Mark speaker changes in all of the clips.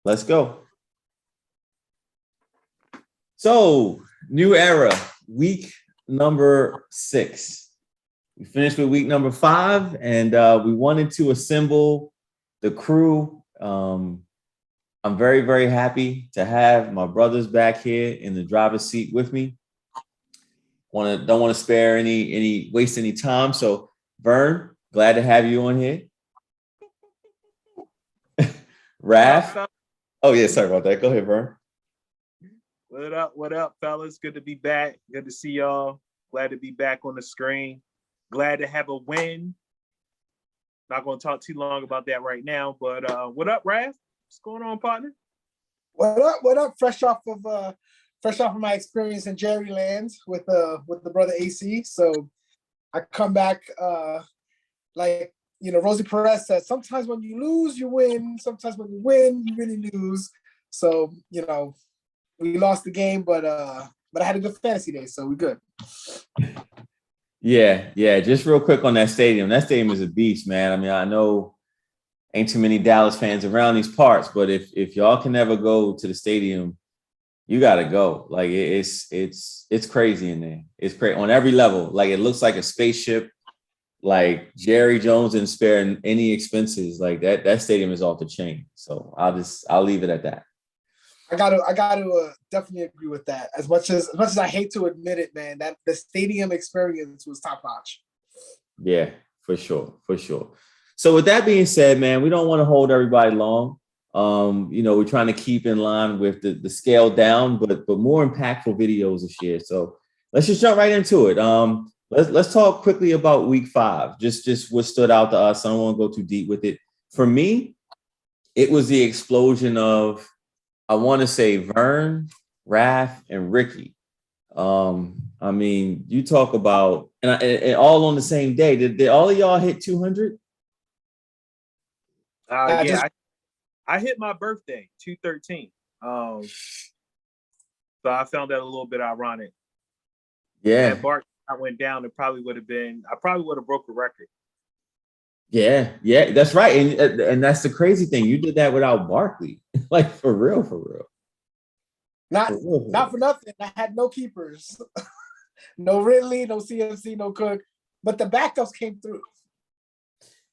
Speaker 1: Let's go. So, new era, week number 6. We finished with week number 5, and we wanted to assemble the crew. I'm very, very happy to have my brothers back here in the driver's seat with me. Don't want to spare any waste any time. So, Vern, glad to have you on here. Raph. Oh yeah, sorry about that. Go ahead, Vern.
Speaker 2: What up, fellas? Good to be back. Good to see y'all. Glad to be back on the screen. Glad to have a win. Not going to talk too long about that right now, but what up, Raph? What's going on, partner?
Speaker 3: What up? Fresh off of my experience in Jerry Land with the brother AC. So I come back like Rosie Perez said, sometimes when you lose, you win. Sometimes when you win, you really lose. So, we lost the game, but I had a good fantasy day, so we're good.
Speaker 1: Yeah. Just real quick on that stadium. That stadium is a beast, man. I mean, I know ain't too many Dallas fans around these parts, but if y'all can never go to the stadium, you gotta go. Like it's crazy in there. It's crazy on every level. Like it looks like a spaceship. Like Jerry Jones didn't spare any expenses. Like that stadium is off the chain. So I'll leave it at that.
Speaker 3: I gotta definitely agree with that. As much as I hate to admit it, man, that the stadium experience was top notch.
Speaker 1: Yeah, for sure. So with that being said, man, we don't want to hold everybody long. We're trying to keep in line with the scale down, but more impactful videos this year. So let's just jump right into it. Let's talk quickly about week 5. Just what stood out to us. I don't want to go too deep with it. For me, it was the explosion of, I want to say, Vern, Raph, and Ricky. I mean, you talk about and all on the same day. Did all of y'all hit 200?
Speaker 2: I hit my birthday, 2/13. So I found that a little bit ironic.
Speaker 1: Yeah.
Speaker 2: And Bart went down, I probably would have broke the record.
Speaker 1: Yeah, that's right. And that's the crazy thing. You did that without Barkley. Like for real.
Speaker 3: Not for nothing. I had no keepers. No Ridley, no CMC, no Cook. But the backups came through.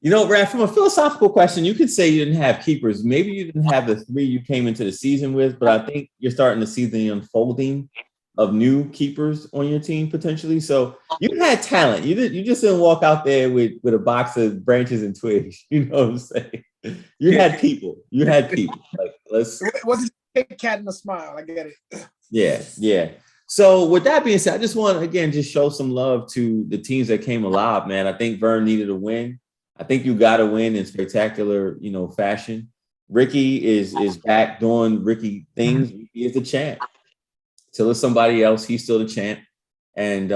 Speaker 1: Brad, from a philosophical question, you could say you didn't have keepers. Maybe you didn't have the 3 you came into the season with, but I think you're starting to see the unfolding of new keepers on your team potentially. So you had talent. You just didn't walk out there with a box of branches and twigs. You know what I'm saying? You had people. Like
Speaker 3: It wasn't a cat and a smile. I get it.
Speaker 1: Yeah. So with that being said, I just want to again just show some love to the teams that came alive, man. I think Vern needed a win. I think you got to win in spectacular, fashion. Ricky is back doing Ricky things. He is the champ. Till it's somebody else, he's still the champ. And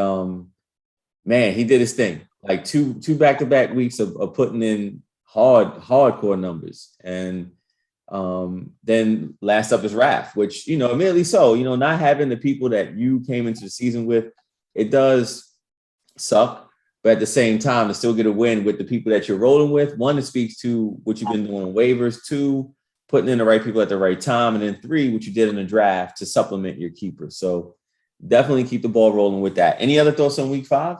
Speaker 1: man, he did his thing. Like two back-to-back weeks of putting in hardcore numbers. And then last up is Raph, which, admittedly so, not having the people that you came into the season with, it does suck. But at the same time, to still get a win with the people that you're rolling with, 1, it speaks to what you've been doing on waivers, 2, putting in the right people at the right time, and then 3, what you did in the draft to supplement your keeper. So definitely keep the ball rolling with that. Any other thoughts on week 5?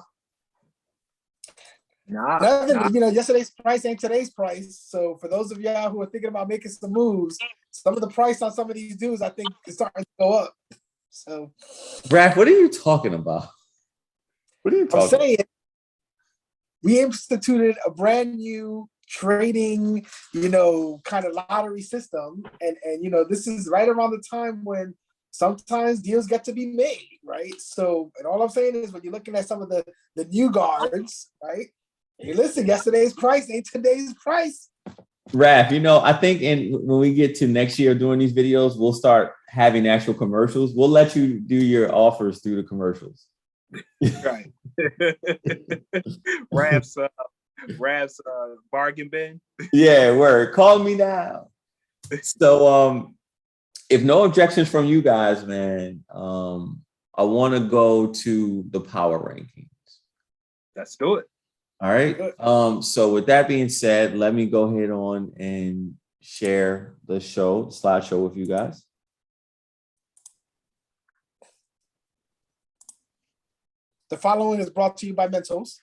Speaker 3: Nothing. Yesterday's price ain't today's price. So for those of y'all who are thinking about making some moves, some of the price on some of these dudes, I think, is starting to go up. So,
Speaker 1: Raph, what are you talking about?
Speaker 3: I'm saying we instituted a brand new trading, kind of lottery system. And this is right around the time when sometimes deals get to be made, right? So, and all I'm saying is when you're looking at some of the new guards, right? Hey, listen, yesterday's price ain't today's price.
Speaker 1: Raph, I think when we get to next year doing these videos, we'll start having actual commercials. We'll let you do your offers through the commercials.
Speaker 2: Right. Raph's bargain bin.
Speaker 1: Yeah, word. Call me now. So if no objections from you guys, man, I want to go to the power rankings.
Speaker 2: Let's do it.
Speaker 1: All right. So with that being said, let me go ahead on and share the slideshow with you guys.
Speaker 3: The following is brought to you by Mentos.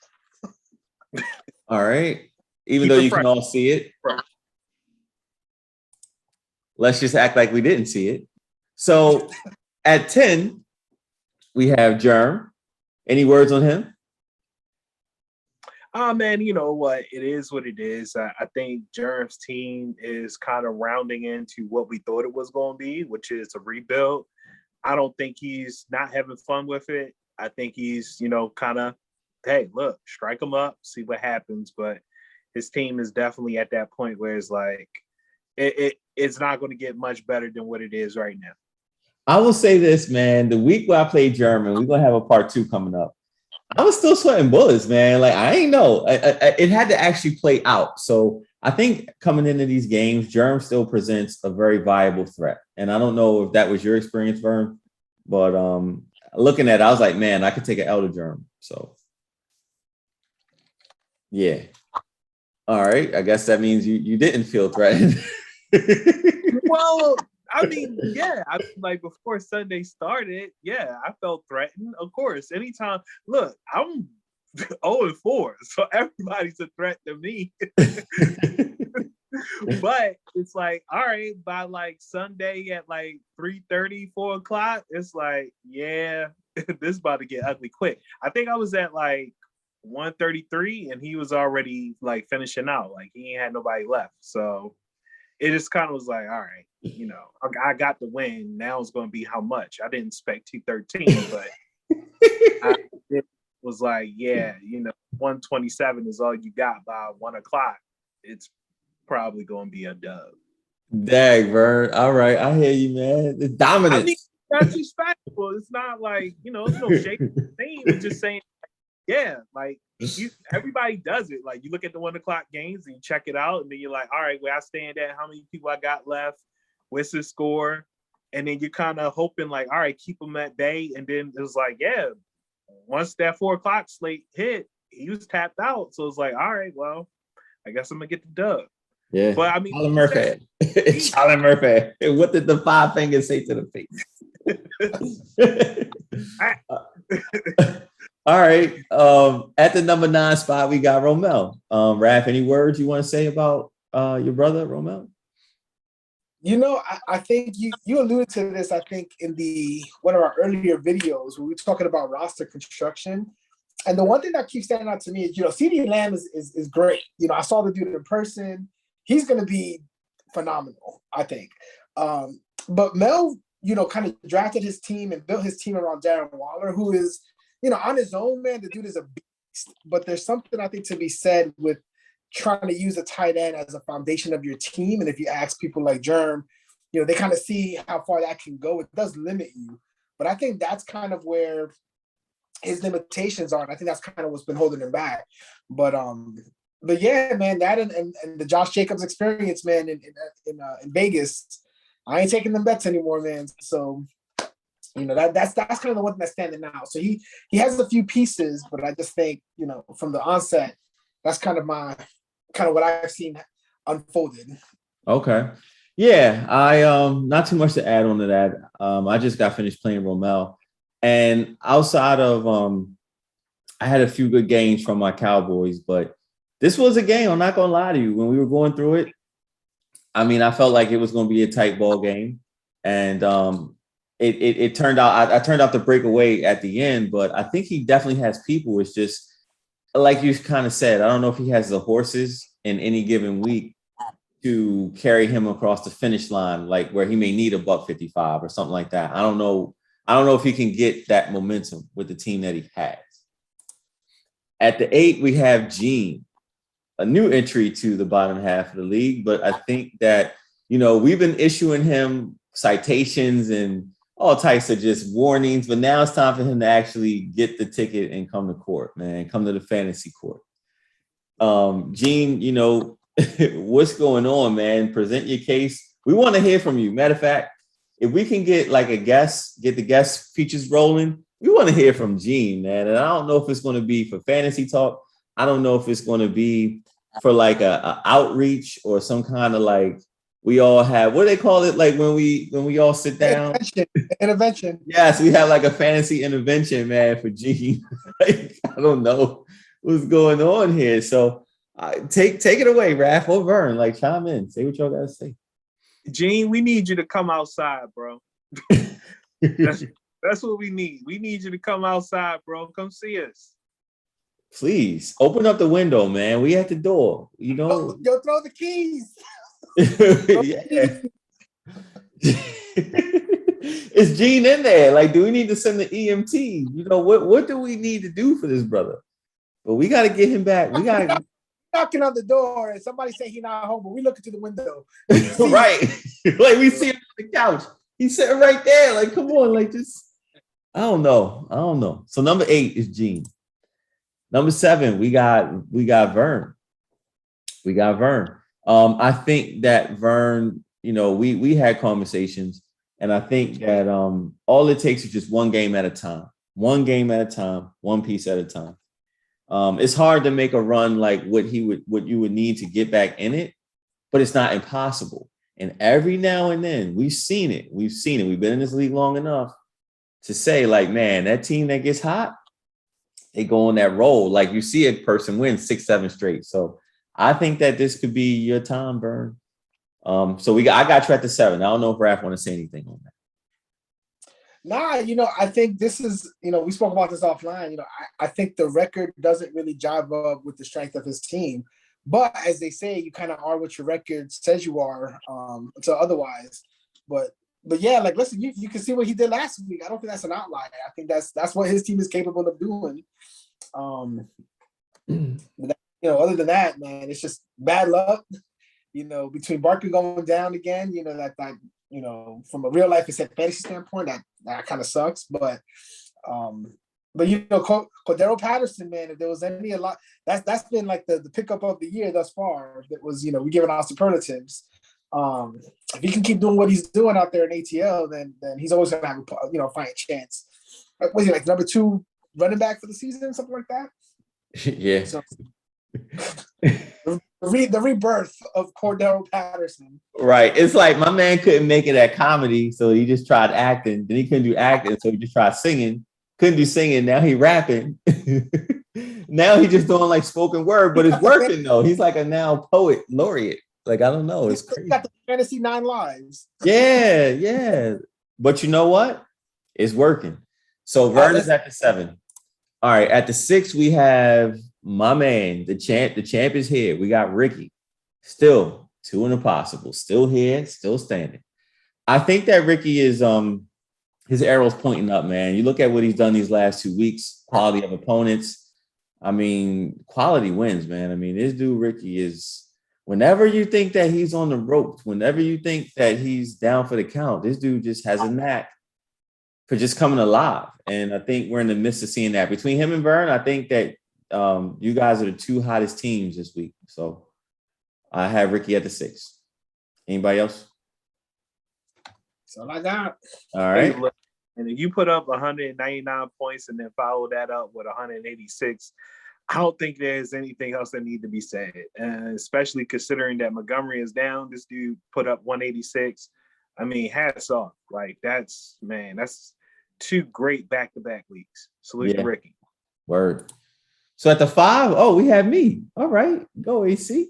Speaker 1: All right. Even
Speaker 2: Keep
Speaker 1: though
Speaker 2: it
Speaker 1: you
Speaker 2: fresh.
Speaker 1: can all see it,
Speaker 2: Fresh.
Speaker 1: let's just act like we didn't see it. So at 10, we have Germ. Any words on him?
Speaker 2: Man, you know what? It is what it is. I think Germ's team is kind of rounding into what we thought it was going to be, which is a rebuild. I don't think he's not having fun with it. I think he's, kind of, hey, look, strike him up, see what happens. But his team is definitely at that point where it's like, it's not going to get much better than what it is right now.
Speaker 1: I will say this, man. The week where I played German, we're going to have a part 2 coming up. I was still sweating bullets, man. Like, I ain't know. It had to actually play out. So I think coming into these games, Germ still presents a very viable threat. And I don't know if that was your experience, Vern, but looking at it, I was like, man, I could take an L to Germ. So, yeah. All right. I guess that means you didn't feel threatened.
Speaker 2: Well, I mean, yeah, like before Sunday started, yeah, I felt threatened. Of course, anytime, look, I'm 0-4, so everybody's a threat to me. But it's like, all right, by like Sunday at like 3:30, 4 o'clock, it's like, yeah, this is about to get ugly quick. I think I was at like 1:33 and he was already like finishing out. Like he ain't had nobody left. So it just kind of was like, all right, I got the win. Now it's going to be how much? I didn't expect 213, but it was like, yeah, 127 is all you got by 1 o'clock. It's probably going to be a dub.
Speaker 1: Dang, Vern. All right. I hear you, man. The dominance.
Speaker 2: I mean, that's respectful. It's not like, it's no shaking the thing. It's just saying, yeah, like everybody does it. Like you look at the 1 o'clock games and you check it out, and then you're like, all right, where I stand at, how many people I got left, what's the score? And then you're kind of hoping like, all right, keep them at bay. And then it was like, yeah, once that 4 o'clock slate hit, he was tapped out. So it's like, all right, well, I guess I'm gonna get the dub.
Speaker 1: Yeah.
Speaker 2: But I mean,
Speaker 1: Charlie Murphy. Charlie Murphy. What did the 5 fingers say to the face? All right. At the number 9 spot, we got Romel. Raph, any words you want to say about your brother, Romel?
Speaker 3: I think you alluded to this, I think, in one of our earlier videos where we were talking about roster construction. And the one thing that keeps standing out to me is, CeeDee Lamb is great. I saw the dude in person. He's going to be phenomenal, I think. But Mel, kind of drafted his team and built his team around Darren Waller, who is, on his own, man, the dude is a beast. But there's something I think to be said with trying to use a tight end as a foundation of your team. And if you ask people like Germ, they kind of see how far that can go. It does limit you. But I think that's kind of where his limitations are. And I think that's kind of what's been holding him back. But yeah, man, that and the Josh Jacobs experience, man, in Vegas, I ain't taking them bets anymore, man. So, that's kind of the one thing that's standing out. So he has a few pieces, but I just think, from the onset, that's kind of what I've seen unfolded.
Speaker 1: Okay. Yeah, I not too much to add on to that. I just got finished playing Romel. And outside of I had a few good games from my Cowboys, but this was a game, I'm not gonna lie to you. When we were going through it, I mean, I felt like it was gonna be a tight ball game. And it turned out I turned out to break away at the end, but I think he definitely has people. It's just like you kind of said, I don't know if he has the horses in any given week to carry him across the finish line, like where he may need a $155 or something like that. I don't know if he can get that momentum with the team that he has. At the 8, we have Gene, a new entry to the bottom half of the league, but I think that, we've been issuing him citations and all types of just warnings, but now it's time for him to actually get the ticket and come to court, man, come to the fantasy court. Gene, what's going on, man? Present your case. We want to hear from you. Matter of fact, if we can get like get the guest features rolling, we want to hear from Gene, man. And I don't know if it's going to be for fantasy talk. I don't know if it's going to be for like a outreach or some kind of like We all have, what do they call it? Like when we all sit down.
Speaker 3: Intervention.
Speaker 1: Yes, we have like a fantasy intervention, man, for Gene. Like, I don't know what's going on here. So take it away, Raph or Vern. Like, chime in. Say what y'all gotta say.
Speaker 2: Gene, we need you to come outside, bro. That's what we need. We need you to come outside, bro. Come see us.
Speaker 1: Please open up the window, man. We at the door. You know.
Speaker 3: Yo, throw the keys.
Speaker 1: Yeah. Is Gene in there? Like, do we need to send the EMT? You know, what do we need to do for this brother? But we got to get him back. We got to
Speaker 3: knocking on the door and somebody say he's not home, but we look into the window.
Speaker 1: Right. Like we see him on the couch. He's sitting right there. Like, come on, like just I don't know. So number 8 is Gene. Number 7, we got Vern. We got Vern. I think that Vern, you know, we had conversations, and I think that all it takes is just one game at a time, one piece at a time. It's hard to make a run like what you would need to get back in it, but it's not impossible. And every now and then we've seen it. We've been in this league long enough to say, like, man, that team that gets hot, they go on that roll. Like you see a person win 6-7 straight. So I think that this could be your time, Vern. So I got you at the 7. I don't know if Raph want to say anything on that.
Speaker 3: Nah, you know, I think this is, you know, we spoke about this offline. You know, I think the record doesn't really jive up with the strength of his team. But as they say, you kind of are what your record says you are until otherwise. But yeah, like, listen, you can see what he did last week. I don't think that's an outlier. I think that's what his team is capable of doing. But you know, other than that, man, it's just bad luck. You know, between Barker going down again, you know, that you know, from a real life and fantasy standpoint, that kind of sucks. But you know, Cordero Patterson, man, if there was any that's been like the pickup of the year thus far. That was, you know, we giving out superlatives. If he can keep doing what he's doing out there in ATL, then he's always gonna have a, you know, fighting chance. Was he like number 2 running back for the season, something like that?
Speaker 1: Yeah.
Speaker 3: So, the rebirth of Cordero Patterson.
Speaker 1: Right. It's like my man couldn't make it at comedy, so he just tried acting. Then he couldn't do acting, so he just tried singing. Couldn't do singing. Now he rapping. Now he just doing like spoken word, but it's working though. He's like a now poet laureate. Like, I don't know. It's crazy.
Speaker 3: Got the fantasy 9 lives.
Speaker 1: Yeah. But you know what? It's working. So Vern is at the 7. All right. At the 6, we have my man, the champ. The champ is here. We got Ricky. Still 2 in the possible. Still here. Still standing. I think that Ricky is his arrow's pointing up, man. You look at what he's done these last 2 weeks. Quality of opponents. I mean, quality wins, man. I mean, this dude Ricky is. Whenever you think that he's on the ropes, whenever you think that he's down for the count, this dude just has a knack for just coming alive. And I think we're in the midst of seeing that. Between him and Vern, I think that you guys are the 2 hottest teams this week. So I have Ricky at the 6. Anybody else?
Speaker 3: That's all I got.
Speaker 1: All right.
Speaker 2: Hey, look, and if you put up 199 points and then follow that up with 186, I don't think there's anything else that needs to be said, especially considering that Montgomery is down. This dude put up 186. I mean, hats off. Like, that's 2 great back-to-back weeks. Salute to Ricky.
Speaker 1: Word. So at the 5, we have me. All right. Go, AC.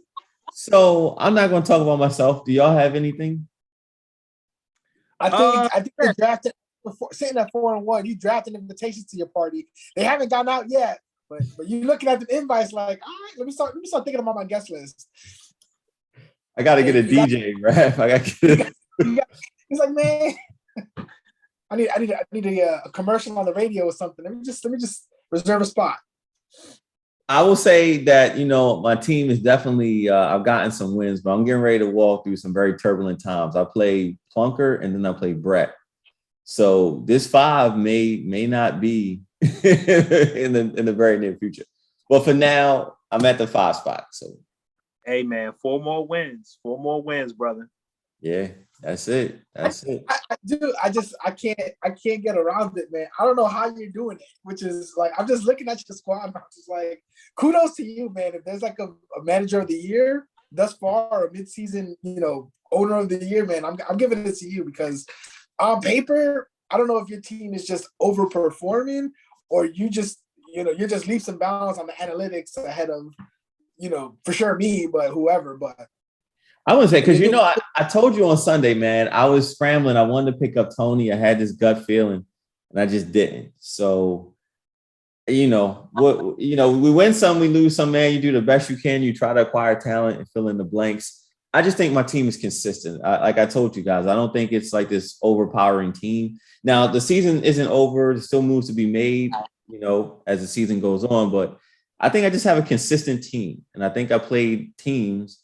Speaker 1: So I'm not going to talk about myself. Do y'all have anything?
Speaker 3: I think they drafted, sitting at 4-1, you drafted invitations to your party. They haven't gotten out yet. But you looking at the invites like, all right, let me start thinking about my guest list.
Speaker 1: I got to get a DJ, Raph. I got to get
Speaker 3: He's like, man, I need a commercial on the radio or something. Let me just reserve a spot.
Speaker 1: I will say that, you know, my team is definitely, I've gotten some wins, but I'm getting ready to walk through some very turbulent times. I played Plunker and then I played Brett. So this 5 may not be in the very near future. But for now, I'm at the 5 spot. So
Speaker 2: hey man, 4 more wins, brother.
Speaker 1: Yeah, that's it.
Speaker 3: I can't get around it, man. I don't know how you're doing it, which is like, I'm just looking at your squad and I'm just like, kudos to you, man. If there's like a manager of the year, thus far, a midseason, owner of the year, man, I'm giving it to you because on paper, I don't know if your team is just overperforming or you just, you're just leaps and bounds on the analytics ahead of, for sure me, but whoever. But
Speaker 1: I would say, because I told you on Sunday, man, I was scrambling. I wanted to pick up Tony. I had this gut feeling, and I just didn't. So, we win some, we lose some, man. You do the best you can. You try to acquire talent and fill in the blanks. I just think my team is consistent. Like I told you guys, I don't think it's like this overpowering team. Now, the season isn't over. There's still moves to be made, as the season goes on. But I think I just have a consistent team. And I think I played teams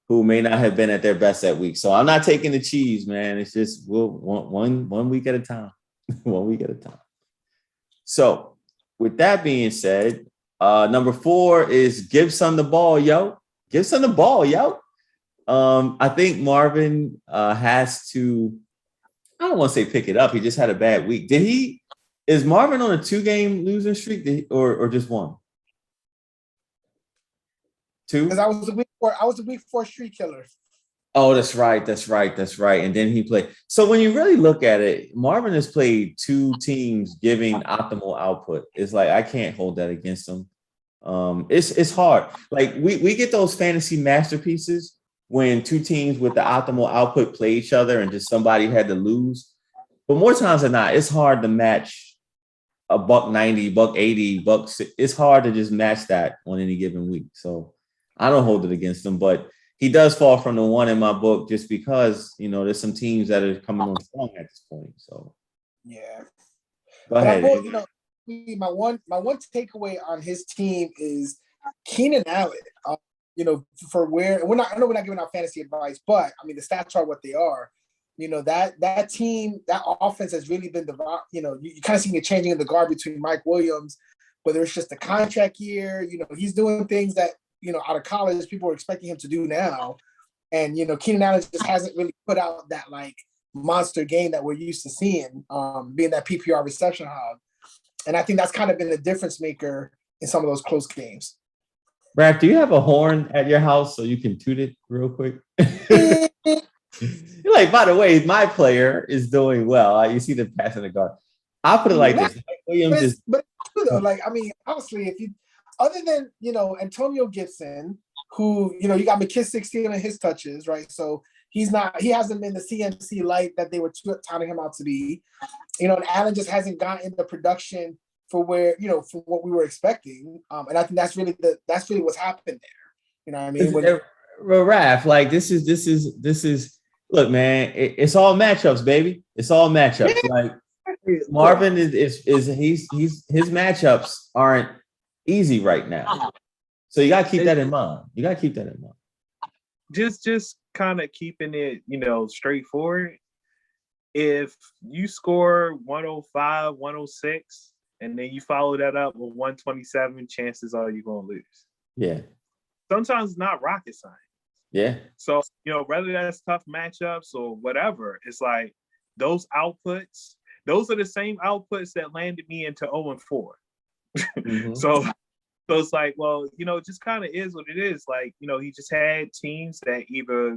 Speaker 1: who may not have been at their best that week. So I'm not taking the cheese, man. It's just one week at a time. 1 week at a time. So with that being said, number 4 is give Son the ball, yo. Give Son the ball, yo. I think Marvin has to, I don't want to say pick it up. He just had a bad week. Is Marvin on a 2-game losing streak or just one? 2?
Speaker 3: Because I was a week 4 street killer.
Speaker 1: Oh, that's right. And then he played. So when you really look at it, Marvin has played 2 teams giving optimal output. It's like I can't hold that against him. It's hard. Like we get those fantasy masterpieces when 2 teams with the optimal output play each other and just somebody had to lose. But more times than not, it's hard to match a $190, $180, it's hard to just match that on any given week. So I don't hold it against him, but he does fall from the 1 in my book just because, there's some teams that are coming on strong at this point. So
Speaker 3: yeah.
Speaker 1: Go ahead.
Speaker 3: My one takeaway on his team is Keenan Allen. For where I know we're not giving out fantasy advice, but I mean the stats are what they are. That team, that offense has really been you kind of see it changing in the guard between Mike Williams, whether it's just a contract year. He's doing things that out of college people are expecting him to do now, and Keenan Allen just hasn't really put out that like monster game that we're used to seeing, being that PPR reception hog, and I think that's kind of been the difference maker in some of those close games.
Speaker 1: Brad, do you have a horn at your house so you can toot it real quick? You're like, by the way, my player is doing well. You see the pass in the guard. I'll put it like this. Williams is,
Speaker 3: but honestly, if you other than Antonio Gibson, who you got McKissick stealing his touches, right? So he hasn't been the CMC light that they were touting him out to be. And Allen just hasn't gotten the production for where for what we were expecting, and I think that's really what's happened there. You know what I mean?
Speaker 1: Raph, like this is. Look, man, it's all matchups, baby. It's all matchups. Like Marvin is his matchups aren't easy right now, so you gotta keep that in mind.
Speaker 2: Just kind of keeping it, straightforward. If you score 105, 106. And then you follow that up with 127, chances are you're going to lose.
Speaker 1: Yeah.
Speaker 2: Sometimes it's not rocket science.
Speaker 1: Yeah.
Speaker 2: So, whether that's tough matchups or whatever, it's like those outputs, those are the same outputs that landed me into 0-4. Mm-hmm. So it's like, well, it just kind of is what it is. Like, he just had teams that either,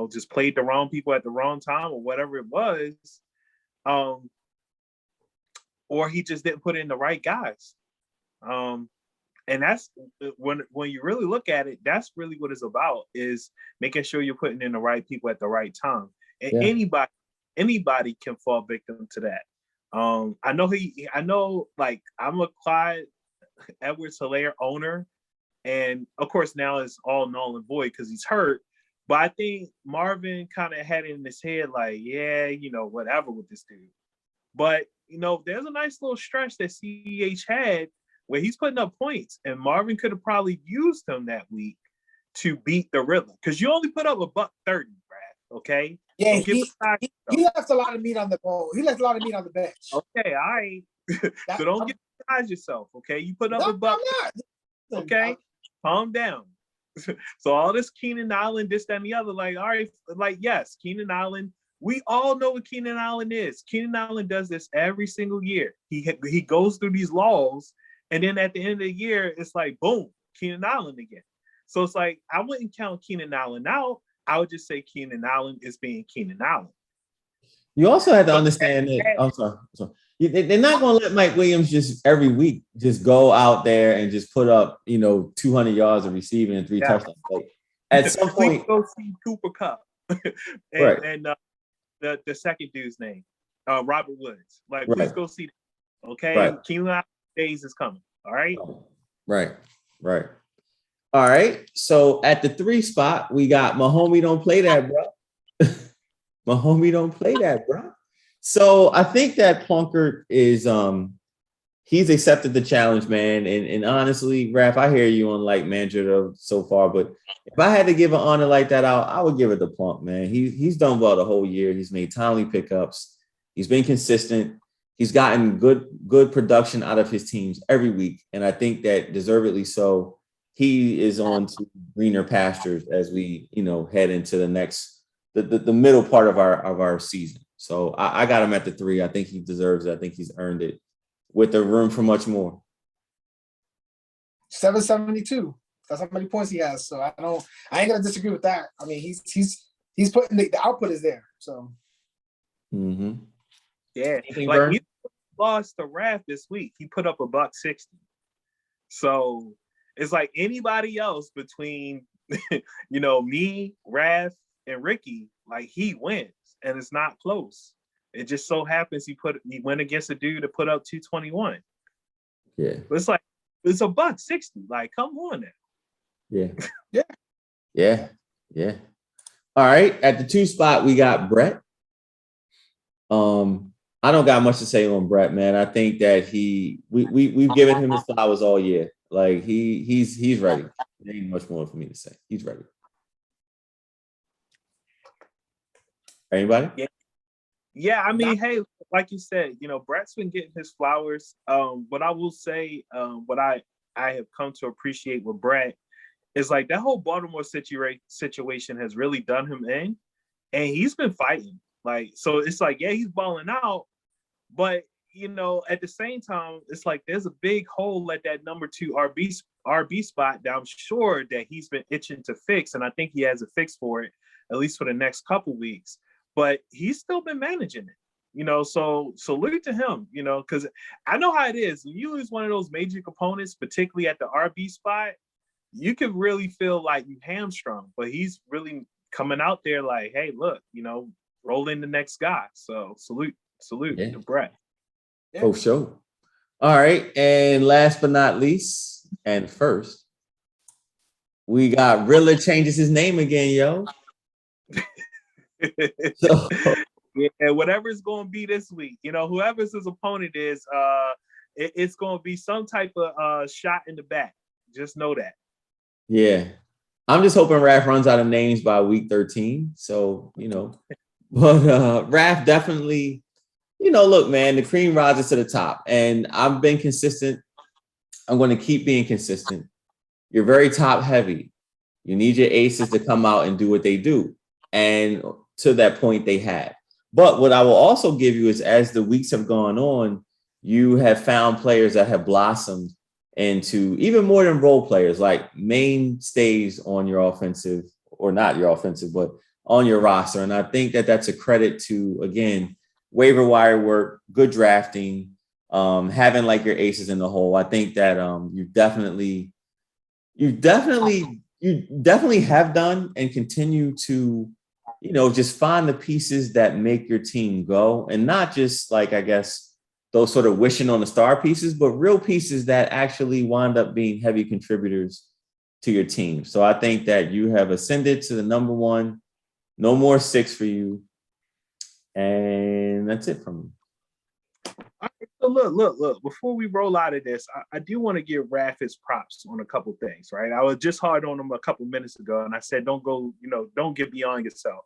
Speaker 2: just played the wrong people at the wrong time or whatever it was. Or he just didn't put in the right guys. And that's when you really look at it, that's really what it's about, is making sure you're putting in the right people at the right time. And anybody can fall victim to that. I know like I'm a Clyde Edwards-Helaire owner, and of course now it's all null and void because he's hurt. But I think Marvin kind of had it in his head like, whatever with this dude. But there's a nice little stretch that CEH had where he's putting up points, and Marvin could have probably used him that week to beat the Riddler, because you only put up $130, Brad. Okay.
Speaker 3: Yeah, he left a lot of meat on the bone. He left a lot of meat on the bench.
Speaker 2: Okay, all right. So don't get beside yourself. Okay, you put up $1. Okay, calm down. So all this Keenan Allen, this, that, and the other, like, all right, like, yes, Keenan Allen. We all know what Keenan Allen is. Keenan Allen does this every single year. He goes through these laws, and then at the end of the year, it's like, boom, Keenan Allen again. So it's like I wouldn't count Keenan Allen out. I would just say Keenan Allen is being Keenan Allen.
Speaker 1: You also have to understand that. I'm sorry. They're not going to let Mike Williams just every week just go out there and just put up 200 yards of receiving and 3 touchdowns. Like, at some point,
Speaker 2: go see Cooper Kupp and the second dude's name, Robert Woods. Like, please go see them. Okay, Keenan Allen days is coming. All right.
Speaker 1: Right. All right. So at the 3 spot, we got my homie. Don't play that, bro. My homie don't play that, bro. So I think that Plunkett is he's accepted the challenge, man. And honestly, Raph, I hear you on like manager so far, but if I had to give an honor like that out, I would give it to Plunk, man. He's done well the whole year. He's made timely pickups. He's been consistent. He's gotten good production out of his teams every week, and I think that deservedly so. He is on to greener pastures as we head into the next. The middle part of our season. So I got him at the 3. I think he deserves it. I think he's earned it with the room for much more.
Speaker 3: 772. That's how many points he has. So I ain't gonna disagree with that. I mean, he's putting the output is there. So
Speaker 2: yeah, like he lost to Raph this week. He put up $160. So it's like anybody else between me, Raph, and Ricky, like he wins, and it's not close. It just so happens he went against a dude that put up 221.
Speaker 1: Yeah,
Speaker 2: but it's like it's $160. Like, come on now.
Speaker 1: Yeah. All right, at the 2 spot we got Brett. I don't got much to say on Brett, man. I think that we've given him his flowers all year. Like he's ready. There ain't much more for me to say. He's ready. Anybody?
Speaker 2: Yeah. I mean, hey, like you said, Brett's been getting his flowers. What I will say, what I have come to appreciate with Brett is like that whole Baltimore situation has really done him in, and he's been fighting. Like, so it's like, yeah, he's balling out, but at the same time, it's like there's a big hole at that number 2 RB spot that I'm sure that he's been itching to fix, and I think he has a fix for it, at least for the next couple weeks. But he's still been managing it, so salute to him, because I know how it is. When you lose one of those major components, particularly at the RB spot, you could really feel like you hamstrung. But he's really coming out there like, hey, look, roll in the next guy. So salute to Brett.
Speaker 1: Yeah. Oh, sure. All right. And last but not least, and first, we got Rilla changes his name again, yo.
Speaker 2: So, yeah, whatever it's going to be this week, whoever's his opponent is, it's going to be some type of shot in the back. Just know that.
Speaker 1: Yeah. I'm just hoping Raph runs out of names by week 13. So, but Raph definitely, look, man, the cream rises to the top, and I've been consistent. I'm going to keep being consistent. You're very top heavy. You need your aces to come out and do what they do. And to that point, they have. But what I will also give you is, as the weeks have gone on, you have found players that have blossomed into even more than role players, like mainstays on your offensive, or not your offensive, but on your roster. And I think that that's a credit to, again, waiver wire work, good drafting, having like your aces in the hole. I think that you definitely have done and continue to, just find the pieces that make your team go, and not just like, I guess, those sort of wishing on the star pieces, but real pieces that actually wind up being heavy contributors to your team. So I think that you have ascended to the number 1, no more 6 for you. And that's it from me.
Speaker 2: All right, so look, before we roll out of this, I do want to give Raph his props on a couple things, right? I was just hard on him a couple minutes ago, and I said, don't get beyond yourself.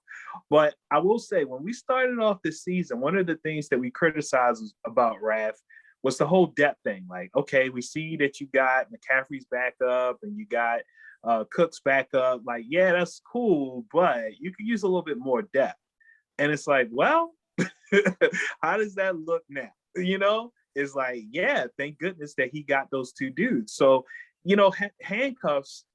Speaker 2: But I will say, when we started off this season, one of the things that we criticized about Raph was the whole depth thing. Like, okay, we see that you got McCaffrey's back up and you got Cook's back up. Like, yeah, that's cool, but you could use a little bit more depth. And it's like, well, how does that look now? It's like, yeah, thank goodness that he got those 2 dudes. So, handcuffs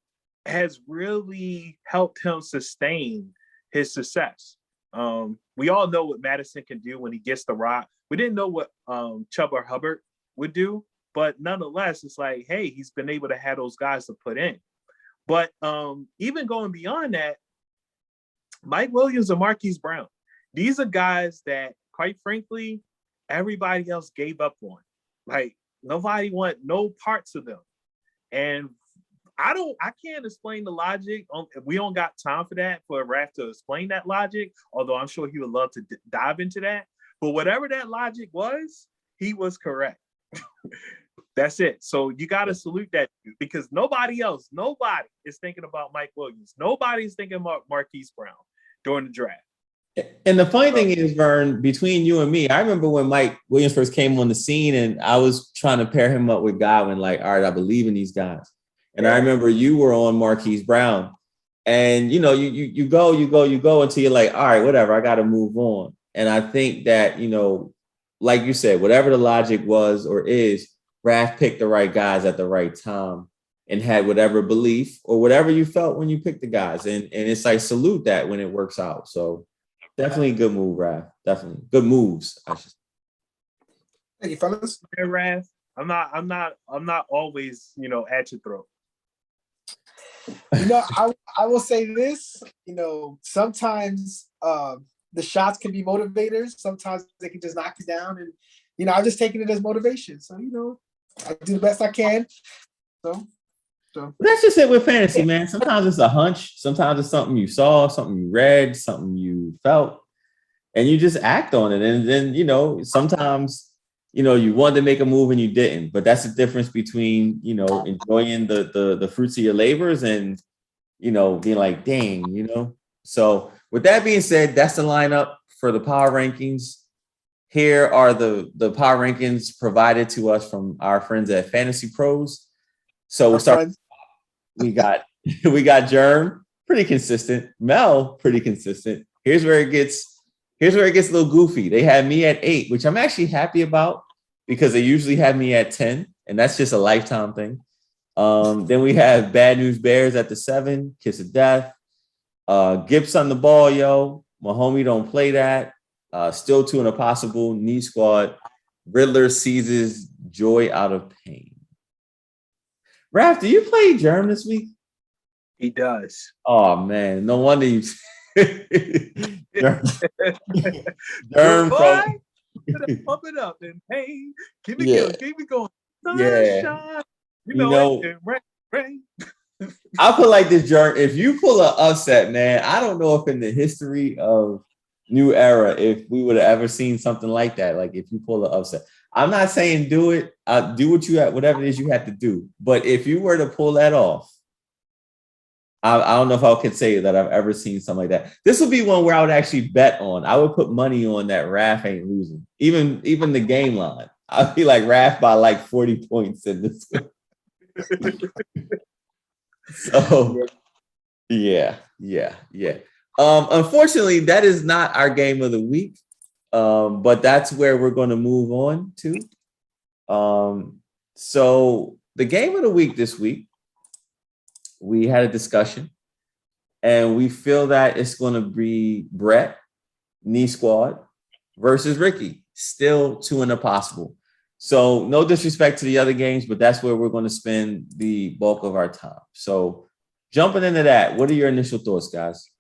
Speaker 2: has really helped him sustain his success. We all know what Madison can do when he gets the rock. We didn't know what Chuba Hubbard would do, but nonetheless, it's like, hey, he's been able to have those guys to put in. But even going beyond that, Mike Williams and Marquise Brown, these are guys that, quite frankly, everybody else gave up on. Like, nobody want no parts of them. And I can't explain the logic. We don't got time for that, for Raph to explain that logic, although I'm sure he would love to dive into that. But whatever that logic was, he was correct. That's it. So you got to salute that dude, because nobody is thinking about Mike Williams. Nobody's thinking about Marquise Brown during the draft.
Speaker 1: And the funny thing is, Vern, between you and me, I remember when Mike Williams first came on the scene and I was trying to pair him up with Godwin, like, all right, I believe in these guys. And I remember you were on Marquise Brown, and you know, you go until you're like, all right, whatever, I got to move on. And I think that, you know, like you said, whatever the logic was or is, Raph picked the right guys at the right time and had whatever belief or whatever you felt when you picked the guys. And it's like, salute that when it works out. So definitely a good move, Raph. Definitely good moves, I should say.
Speaker 3: Thank you, fellas.
Speaker 2: Hey, Raph, I'm not always, you know, at your throat.
Speaker 3: You know, I will say this, you know, sometimes the shots can be motivators. Sometimes they can just knock you down. And, you know, I'm just taking it as motivation. So, you know, I do the best I can. So.
Speaker 1: That's just it with fantasy, man. Sometimes it's a hunch. Sometimes it's something you saw, something you read, something you felt, and you just act on it. And then, you know, sometimes, you know, you wanted to make a move and you didn't. But that's the difference between, you know, enjoying the fruits of your labors and, you know, being like, dang, you know. So with that being said, that's the lineup for the power rankings. Here are the power rankings provided to us from our friends at Fantasy Pros. So we'll start. We got Germ, pretty consistent. Mel, pretty consistent. Here's where it gets a little goofy. They had me at 8, which I'm actually happy about because they usually have me at 10, and that's just a lifetime thing. Then we have Bad News Bears at the 7, Kiss of Death. Gibbs on the ball, yo. My homie don't play that. Still 2 in a possible. Knee squad. Riddler seizes joy out of pain. Raph, do you play Germ this week?
Speaker 2: He does.
Speaker 1: Oh man, no wonder you. Germ
Speaker 2: boy, pump it up and pain. Keep it going. Sunshine. You know it. Rain.
Speaker 1: I'll put like this, Germ. If you pull an upset, man, I don't know if in the history of New Era, if we would have ever seen something like that. Like if you pull an upset. I'm not saying do it. Do whatever it is you have to do. But if you were to pull that off, I don't know if I can say that I've ever seen something like that. This would be one where I would actually bet on. I would put money on that Raph ain't losing. Even the game line. I'd be like Raph by like 40 points in this one. So yeah. Unfortunately, that is not our game of the week. But that's where we're going to move on to. So the game of the week this week, we had a discussion and we feel that it's going to be Brett, Knee Squad versus Ricky, still 2 in a possible. So no disrespect to the other games, but that's where we're going to spend the bulk of our time. So jumping into that, what are your initial thoughts, guys?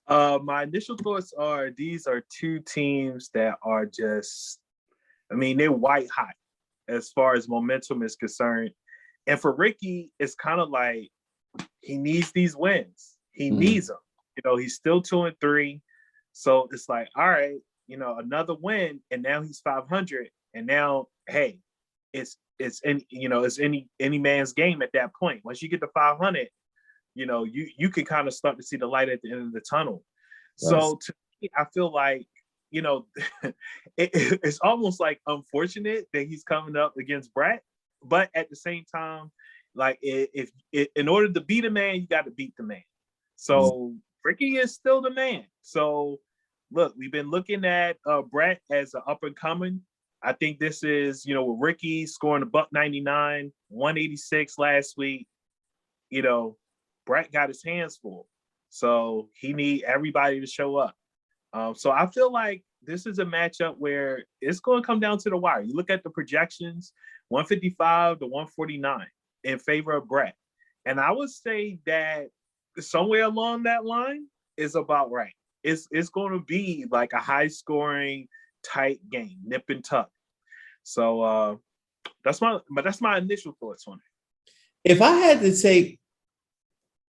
Speaker 2: My initial thoughts are these are 2 teams that are just, I mean, they're white hot as far as momentum is concerned. And for Ricky, it's kind of like he needs these wins. He needs them. You know, he's still 2-3. So it's like, all right, you know, another win, and now he's 500. And now, hey, it's any man's game at that point. Once you get to 500, you know, you can kind of start to see the light at the end of the tunnel. Yes. So to me, I feel like, you know, it's almost like unfortunate that he's coming up against Brett, but at the same time, like if in order to beat a man, you got to beat the man. So Ricky is still the man. So look, we've been looking at Brett as an up and coming. I think this is, you know, with Ricky scoring $199, 186 last week. you know, Brett got his hands full. So he need everybody to show up. So I feel like this is a matchup where it's going to come down to the wire. You look at the projections, 155 to 149 in favor of Brett. And I would say that somewhere along that line is about right. It's going to be like a high scoring, tight game, nip and tuck. So that's my initial thoughts on it.
Speaker 1: If I had to take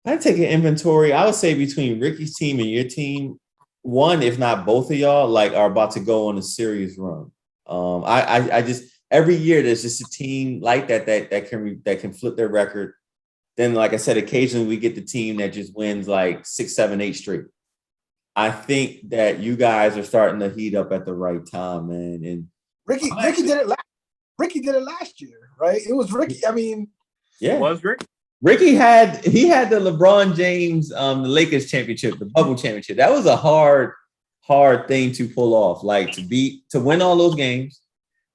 Speaker 1: an inventory, I would say between Ricky's team and your team, one, if not both of y'all, like are about to go on a serious run. I just every year there's just a team like that can flip their record. Then, like I said, occasionally we get the team that just wins like 6, 7, 8 straight. I think that you guys are starting to heat up at the right time, man. And
Speaker 3: Ricky did it last year, right? It was Ricky. I mean,
Speaker 1: yeah,
Speaker 2: it was Ricky.
Speaker 1: Ricky had the LeBron James, the Lakers championship, the bubble championship. That was a hard thing to pull off. Like to win all those games,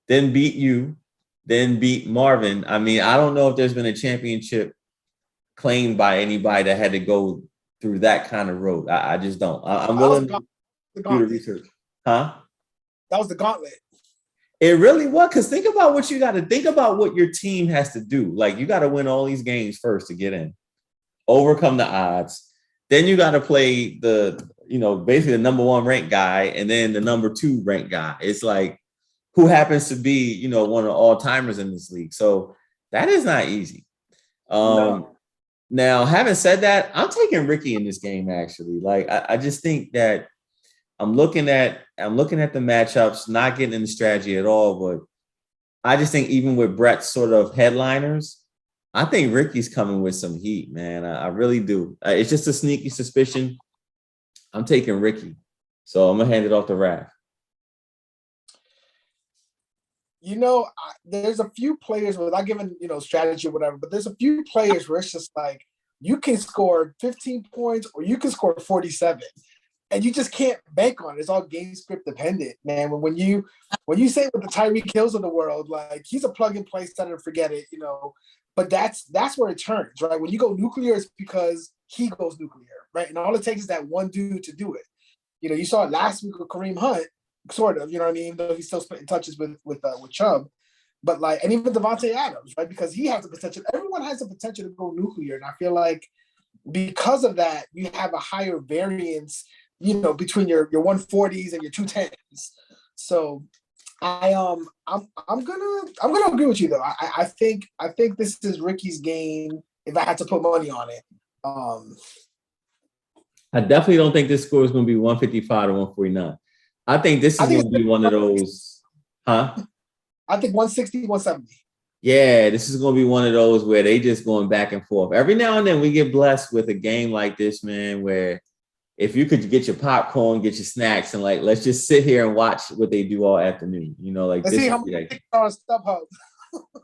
Speaker 1: then beat you, then beat Marvin. I mean, I don't know if there's been a championship claimed by anybody that had to go through that kind of road. I just don't. I'm willing to do the research. Huh?
Speaker 3: That was the gauntlet.
Speaker 1: It really was, because think about what you got to think about what your team has to do. Like you got to win all these games first to get in, overcome the odds. Then you got to play basically the number 1 ranked guy and then the number 2 ranked guy. It's like who happens to be, one of the all-timers in this league. So that is not easy.
Speaker 2: No.
Speaker 1: Now, having said that, I'm taking Ricky in this game, actually. Like, I just think that I'm looking at the matchups, not getting into strategy at all, but I just think even with Brett's sort of headliners, I think Ricky's coming with some heat, man. I really do. It's just a sneaky suspicion. I'm taking Ricky. So I'm going to hand it off to Raph.
Speaker 3: There's a few players without giving, strategy or whatever, but there's a few players where it's just like you can score 15 points or you can score 47 and you just can't bank on it. It's all game script dependent, man. When you say with the Tyreek Hills of the world, like he's a plug and play, set and forget it, but that's where it turns, right? When you go nuclear, it's because he goes nuclear, right? And all it takes is that one dude to do it. You saw it last week with Kareem Hunt. Sort of, you know what I mean? Though he's still splitting touches with Chubb, but like, and even Devontae Adams, right? Because he has the potential. Everyone has the potential to go nuclear, and I feel like because of that, you have a higher variance, between your 140s and your 210s. So, I'm gonna agree with you though. I think this is Ricky's game. If I had to put money on it,
Speaker 1: I definitely don't think this score is going to be 155 to 149. I think this is going to be one of those, huh?
Speaker 3: I think 160, 170.
Speaker 1: Yeah, this is going to be one of those where they just going back and forth. Every now and then we get blessed with a game like this, man, where if you could get your popcorn, get your snacks, and like, let's just sit here and watch what they do all afternoon. Like
Speaker 3: let's
Speaker 1: this
Speaker 3: see how many on StubHub.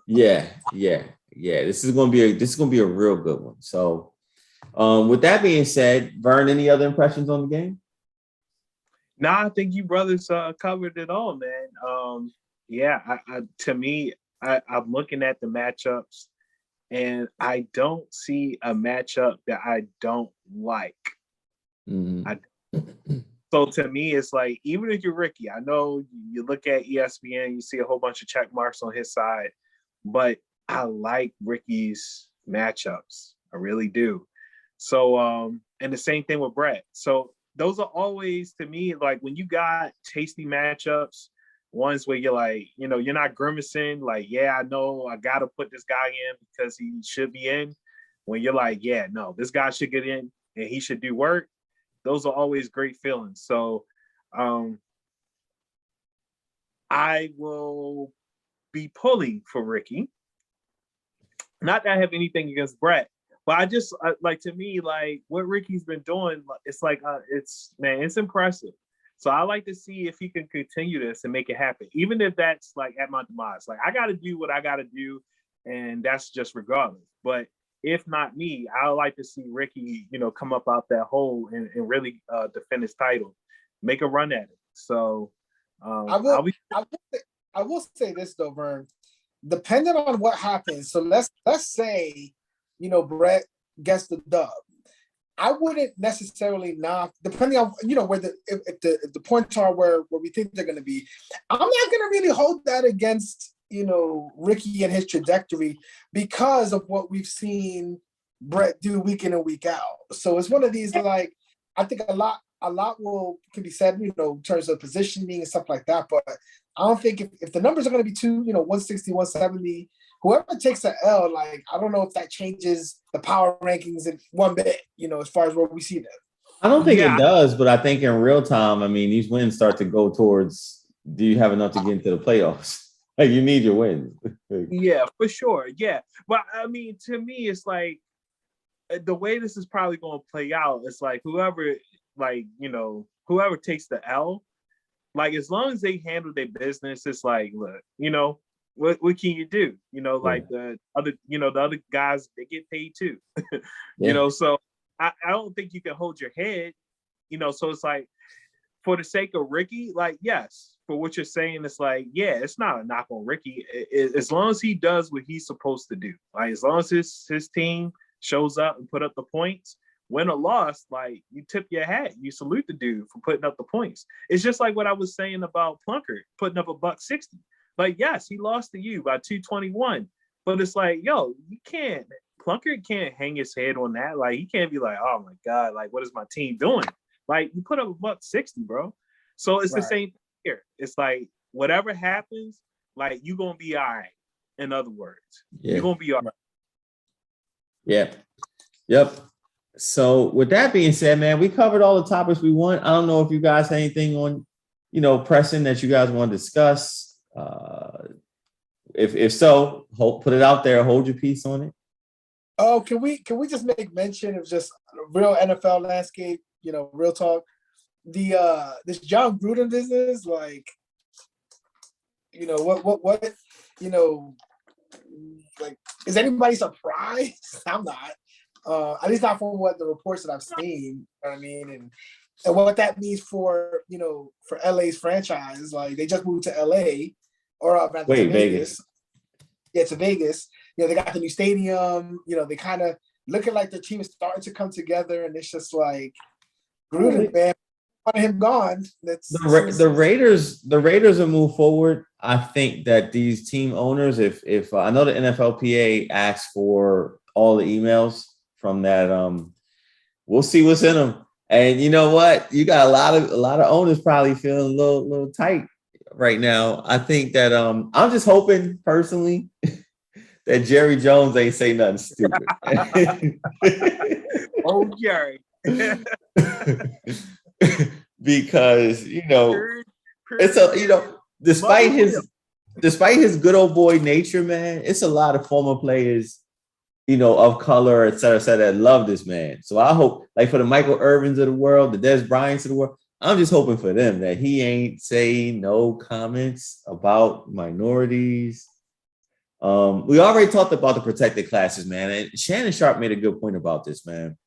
Speaker 1: Yeah. This is going to be a real good one. So, with that being said, Vern, any other impressions on the game?
Speaker 2: No, I think you brothers covered it all, man. To me, I'm looking at the matchups, and I don't see a matchup that I don't like.
Speaker 1: Mm-hmm.
Speaker 2: So to me, it's like, even if you're Ricky, I know you look at ESPN, you see a whole bunch of check marks on his side, but I like Ricky's matchups. I really do. So, and the same thing with Brett. So those are always, to me, like when you got tasty matchups, ones where you're like, you're not grimacing, like, yeah, I know I got to put this guy in because he should be in. When you're like, yeah, no, this guy should get in and he should do work. Those are always great feelings. So I will be pulling for Ricky. Not that I have anything against Brett, but I just like, to me, like what Ricky's been doing, it's like, it's impressive. So I like to see if he can continue this and make it happen, even if that's like at my demise. Like I got to do what I got to do, and that's just regardless. But if not me, I would like to see Ricky, come up out that hole and really defend his title, make a run at it. So
Speaker 3: I will say this though, Vern. Depending on what happens, so let's say, Brett gets the dub. I wouldn't necessarily knock, depending on where if the points are where we think they're going to be. I'm not going to really hold that against Ricky and his trajectory because of what we've seen Brett do week in and week out. So it's one of these like I think a lot can be said, in terms of positioning and stuff like that. But I don't think if the numbers are going to be 160, 170. Whoever takes the L, like, I don't know if that changes the power rankings in one bit, as far as where we see them.
Speaker 1: I don't think it does, but I think in real time, I mean, these wins start to go towards, do you have enough to get into the playoffs? Like, you need your wins.
Speaker 2: Yeah, for sure. Yeah. But, I mean, to me, it's like, the way this is probably going to play out, it's like whoever takes the L, like, as long as they handle their business, it's like, look, what can you do? Like the other guys, they get paid too. So I don't think you can hold your head. So it's like, for the sake of Ricky, like, yes, for what you're saying, it's like, yeah, it's not a knock on Ricky. As long as he does what he's supposed to do, like, as long as his team shows up and put up the points, win or loss, like, you tip your hat, you salute the dude for putting up the points. It's just like what I was saying about Plunkett putting up $160. Like, yes, he lost to you by 221, but it's like, yo, Plunkett can't hang his head on that. Like, he can't be like, oh my God, like, what is my team doing? Like, you put up $160, bro. So it's the same thing here. It's like, whatever happens, like, you're going to be all right. In other words, you're going to be all right.
Speaker 1: Yeah. Yep. So with that being said, man, we covered all the topics we want. I don't know if you guys have anything on, pressing that you guys want to discuss. If so, put it out there. Hold your peace on it.
Speaker 3: Oh, can we just make mention of just real NFL landscape? Real talk. This John Gruden business, like, what like, is anybody surprised? I'm not. At least not from what the reports that I've seen. You know what I mean? And what that means for for LA's franchise. Like, they just moved to LA, or rather to Vegas. Yeah, to Vegas. They got the new stadium. They kind of looking like their team is starting to come together, and it's just like, Gruden, man, want him gone.
Speaker 1: The Raiders will move forward. I think that these team owners, if I know the NFLPA asked for all the emails from that, we'll see what's in them. And you know what? You got a lot of owners probably feeling a little tight right now. I think that I'm just hoping personally that Jerry Jones ain't say nothing stupid.
Speaker 2: Oh, Jerry.
Speaker 1: Because it's a despite his good old boy nature, man, it's a lot of former players of color, et cetera, that love this man. So I hope, like, for the Michael Irvins of the world, the Des Bryants of the world, I'm just hoping for them that he ain't saying no comments about minorities. We already talked about the protected classes, man. And Shannon Sharp made a good point about this, man.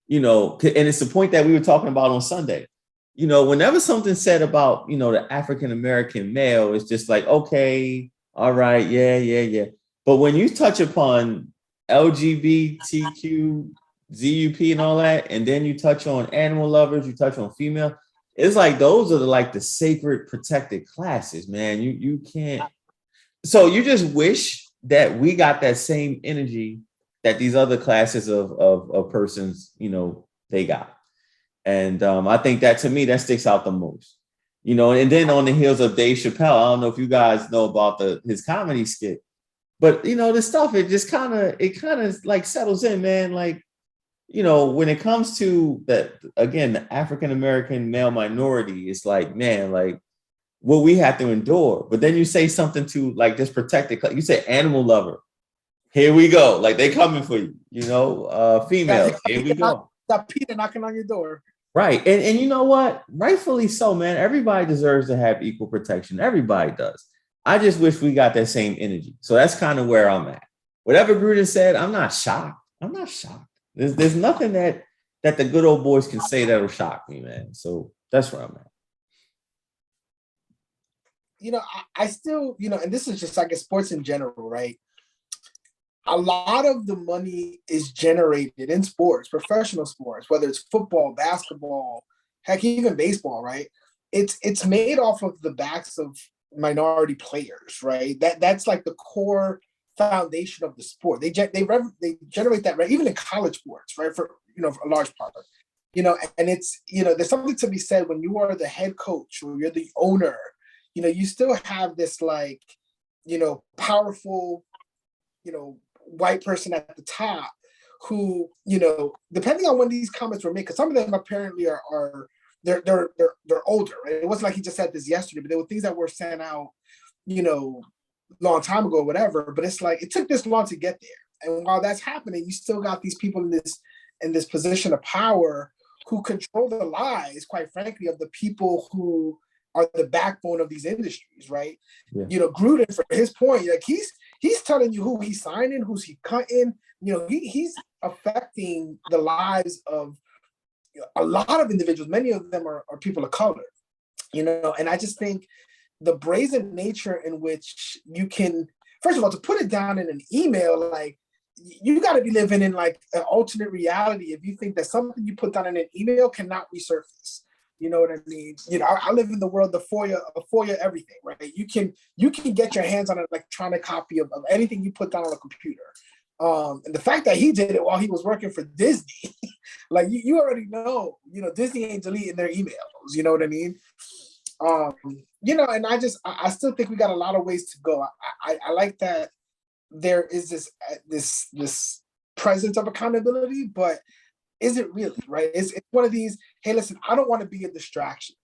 Speaker 1: And it's the point that we were talking about on Sunday. Whenever something's said about, the African-American male, it's just like, okay, all right, yeah. But when you touch upon LGBTQ, ZUP and all that, and then you touch on animal lovers, you touch on female, it's like those are the sacred protected classes, man. You can't. So you just wish that we got that same energy that these other classes of persons, they got. And I think that, to me, that sticks out the most. And then on the heels of Dave Chappelle, I don't know if you guys know about his comedy skit, but the stuff, it kind of like settles in, man. Like, when it comes to that, again, the African-American male minority, it's like, man, like, what we have to endure. But then you say something to, like, this protected, you say animal lover. Here we go. Like, they coming for you, females. Here we go.
Speaker 3: Got Peter knocking on your door.
Speaker 1: Right. And you know what? Rightfully so, man. Everybody deserves to have equal protection. Everybody does. I just wish we got that same energy. So that's kind of where I'm at. Whatever Gruden said, I'm not shocked. There's nothing that the good old boys can say that'll shock me, man. So that's where I'm at.
Speaker 3: I still, and this is just, I guess, sports in general, right? a lot of the money is generated in sports, professional sports, whether it's football, basketball, heck, even baseball, right? It's made off of the backs of minority players, right? That's like the core foundation of the sport. They generate that, right? Even in college sports, right? For for a large part, and it's there's something to be said when you are the head coach or you're the owner, you still have this like powerful white person at the top who depending on when these comments were made, because some of them apparently are they're older, right? It wasn't like he just said this yesterday, but there were things that were sent out long time ago or whatever. But it's like it took this long to get there, and while that's happening, you still got these people in this position of power who control the lives, quite frankly, of the people who are the backbone of these industries, right? Yeah. Gruden, for his point, like he's telling you who he's signing, who's he cutting. He's affecting the lives of a lot of individuals. Many of them are people of color, and I just think the brazen nature in which you can, first of all, to put it down in an email, like you got to be living in like an alternate reality if you think that something you put down in an email cannot resurface. You know what I mean? I live in the world of FOIA everything, right? You can get your hands on an electronic copy of anything you put down on a computer. And the fact that he did it while he was working for Disney, like you already know, Disney ain't deleting their emails. You know what I mean? And I still think we got a lot of ways to go. I like that there is this presence of accountability, but is it really, right? It's one of these, hey, listen, I don't want to be a distraction.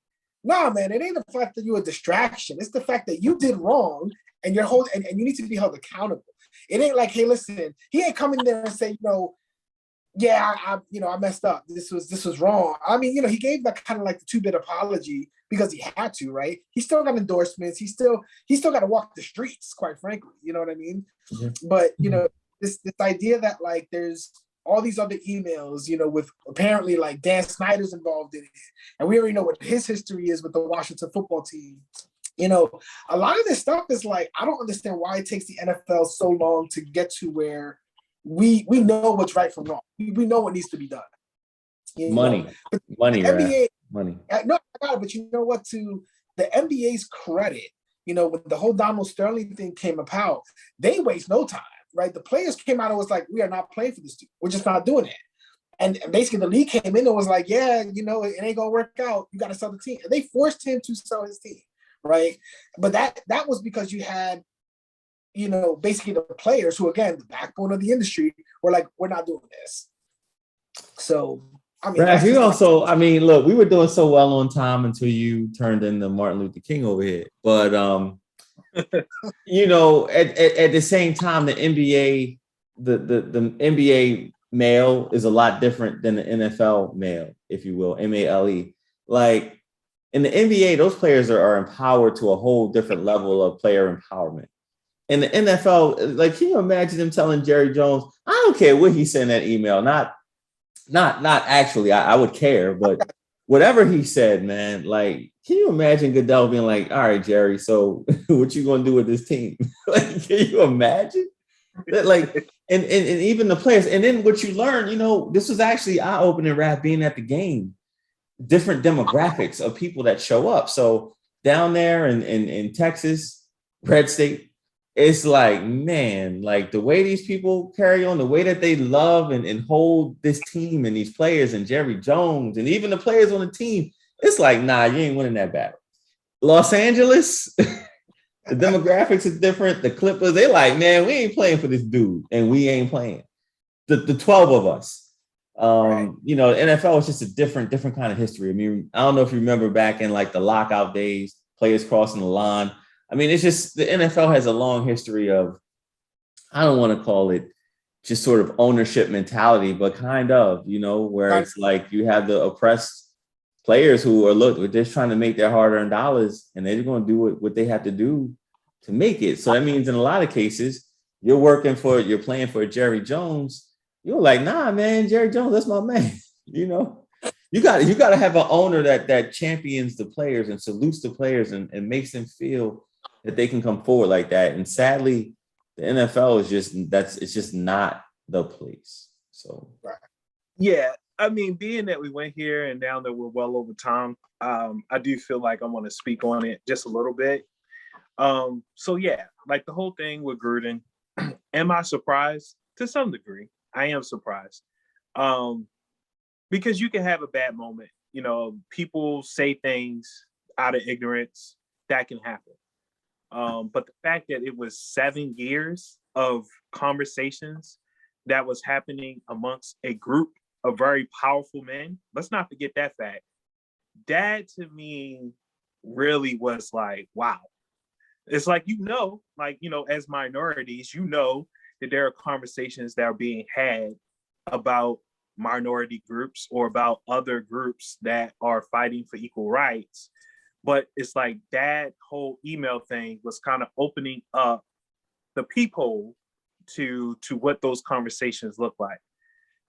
Speaker 3: Nah, man, it ain't the fact that you're a distraction. It's the fact that you did wrong and you're and you need to be held accountable. It ain't like, hey, listen, he ain't coming there and say, yeah, I messed up. This was wrong. I mean, he gave that kind of like the 2-bit apology because he had to, right? He still got endorsements. He still got to walk the streets, quite frankly. You know what I mean? Yeah. But this idea that like there's all these other emails, with apparently like Dan Snyder's involved in it, and we already know what his history is with the Washington football team. A lot of this stuff is like, I don't understand why it takes the NFL so long to get to where we know what's right from wrong. We know what needs to be done.
Speaker 1: Money, NBA, right? Money.
Speaker 3: No, I got it. But you know what? To the NBA's credit, when the whole Donald Sterling thing came about, they waste no time, right? The players came out and was like, we are not playing for this team. We're just not doing it. And basically the league came in and was like, yeah, it ain't gonna work out. You got to sell the team. And they forced him to sell his team, right? But that was because you had basically the players who, again, the backbone of the industry, were like, we're not doing this. So, I mean,
Speaker 1: look, we were doing so well on time until you turned into Martin Luther King over here. But, at the same time, the NBA, the NBA male is a lot different than the NFL male, if you will, MALE. Like in the NBA, those players are empowered to a whole different level of player empowerment. In the NFL, like, can you imagine them telling Jerry Jones, I don't care what he sent that email, not actually, I would care, but whatever he said, man, like, can you imagine Goodell being like, all right, Jerry, so what you gonna do with this team? Like, can you imagine that? Like, and even the players, and then what you learn, this was actually eye-opening, Rap, being at the game, different demographics of people that show up. So down there in Texas, Red State, it's like, man, like the way these people carry on, the way that they love and hold this team and these players and Jerry Jones and even the players on the team, it's like, nah, you ain't winning that battle. Los Angeles, the demographics is different. The Clippers, they like, man, we ain't playing for this dude, and we ain't playing. The 12 of us. Right. The NFL is just a different kind of history. I mean, I don't know if you remember back in like the lockout days, players crossing the line. I mean, it's just the NFL has a long history of, I don't want to call it just sort of ownership mentality, but kind of, where it's like you have the oppressed players who are just trying to make their hard-earned dollars, and they're going to do what they have to do to make it. So that means in a lot of cases, you're playing for Jerry Jones. You're like, nah, man, Jerry Jones, that's my man. You got to have an owner that champions the players and salutes the players and makes them feel that they can come forward like that. And sadly, the NFL is it's just not the place. So
Speaker 2: yeah, I mean, being that we went here and now that we're well over time, I do feel like I want to speak on it just a little bit. So yeah, like the whole thing with Gruden, am I surprised? To some degree, I am surprised. Because you can have a bad moment. You know, people say things out of ignorance. That can happen. But the fact that it was 7 years of conversations that was happening amongst a group of very powerful men, let's not forget that fact. That to me really was like, wow. It's like, as minorities, that there are conversations that are being had about minority groups or about other groups that are fighting for equal rights. But it's like that whole email thing was kind of opening up the peephole to what those conversations look like.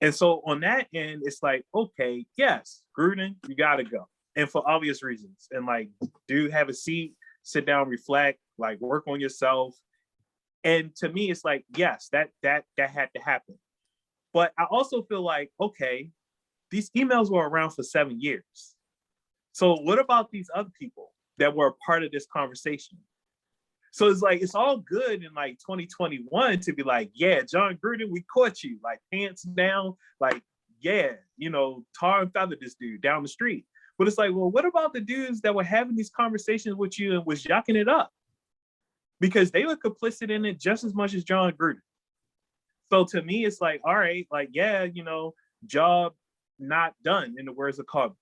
Speaker 2: And so on that end, it's like, okay, yes, Gruden, you gotta go. And for obvious reasons. And like, do have a seat, sit down, reflect, like work on yourself. And to me, it's like, yes, that had to happen. But I also feel like, okay, these emails were around for 7 years. So what about these other people that were a part of this conversation? So it's like, it's all good in like 2021 to be like, yeah, John Gruden, we caught you, like pants down, like, yeah, tar and feather this dude down the street. But it's like, well, what about the dudes that were having these conversations with you and was yucking it up? Because they were complicit in it just as much as John Gruden. So to me, it's like, all right, like, yeah, job not done in the words of Kobe.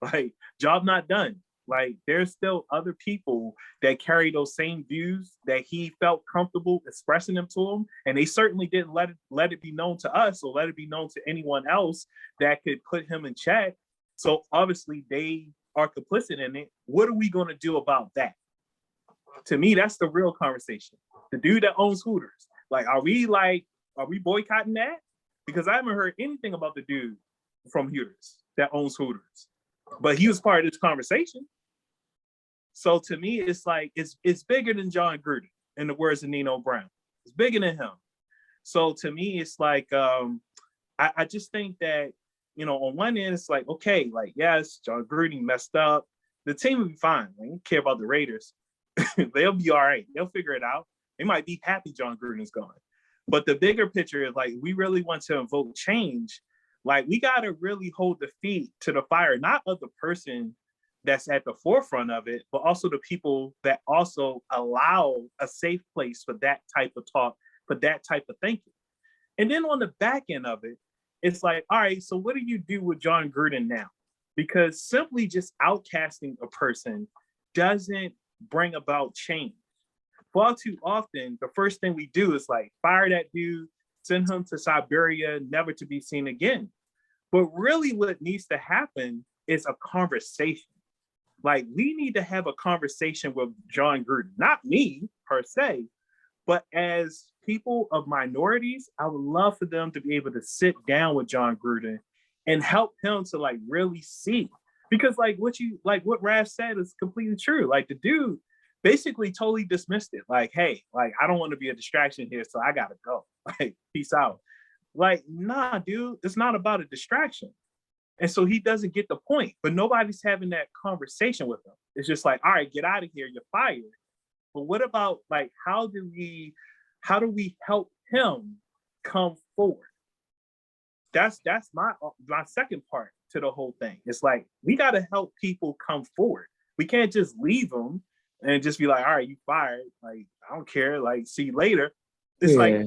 Speaker 2: Like, job not done. Like, there's still other people that carry those same views that he felt comfortable expressing them to him, and they certainly didn't let it be known to us or let it be known to anyone else that could put him in check. So obviously they are complicit in it. What are we going to do about that? To me, that's the real conversation. The dude that owns Hooters. Like, are we boycotting that? Because I haven't heard anything about the dude from Hooters that owns Hooters, but he was part of this conversation. So to me, it's like, it's bigger than John Gruden, in the words of Nino Brown. It's bigger than him. So to me, it's like, I just think that, on one end, it's like, okay, like, yes, John Gruden messed up. The team will be fine. They don't care about the Raiders. They'll be all right. They'll figure it out. They might be happy John Gruden's gone. But the bigger picture is like, we really want to invoke change. Like, we got to really hold the feet to the fire, not of the person that's at the forefront of it, but also the people that also allow a safe place for that type of talk, for that type of thinking. And then on the back end of it, it's like, all right, so what do you do with John Gruden now? Because simply just outcasting a person doesn't bring about change. Far too often, the first thing we do is like fire that dude, send him to Siberia, never to be seen again. But really what needs to happen is a conversation. Like, we need to have a conversation with John Gruden, not me per se, but as people of minorities, I would love for them to be able to sit down with John Gruden and help him to like really see. Because like what Raph said is completely true. Like, the dude basically totally dismissed it. Like, hey, like, I don't want to be a distraction here, so I gotta go. Like, peace out. Like, nah, dude, it's not about a distraction. And so he doesn't get the point, but nobody's having that conversation with him. It's just like, all right, get out of here, you're fired. But what about like, how do we help him come forward? That's my second part to the whole thing. It's like, we got to help people come forward. We can't just leave them and just be like, all right, you fired. Like, I don't care. Like, see you later. It's like,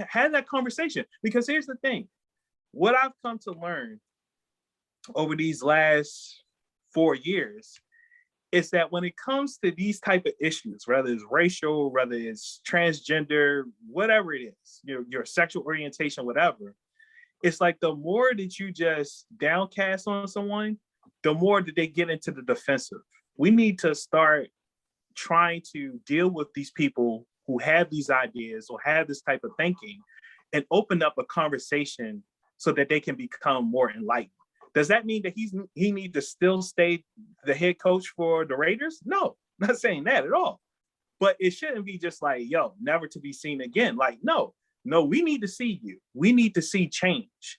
Speaker 2: have that conversation. Because here's the thing. What I've come to learn over these last 4 years is that when it comes to these type of issues, whether it's racial, whether it's transgender, whatever it is, your sexual orientation, whatever, it's like the more that you just downcast on someone, the more that they get into the defensive. We need to start trying to deal with these people who have these ideas or have this type of thinking and open up a conversation so that they can become more enlightened. Does that mean that he need to still stay the head coach for the Raiders? No, not saying that at all. But it shouldn't be just like, yo, never to be seen again. Like, no, we need to see you. We need to see change.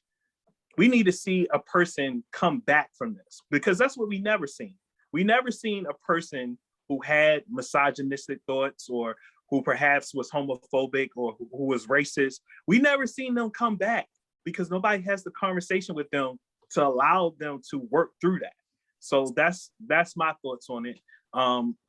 Speaker 2: We need to see a person come back from this, because that's what we never seen. We never seen a person who had misogynistic thoughts, or who perhaps was homophobic, or who was racist. We never seen them come back, because nobody has the conversation with them to allow them to work through that. So that's my thoughts on it.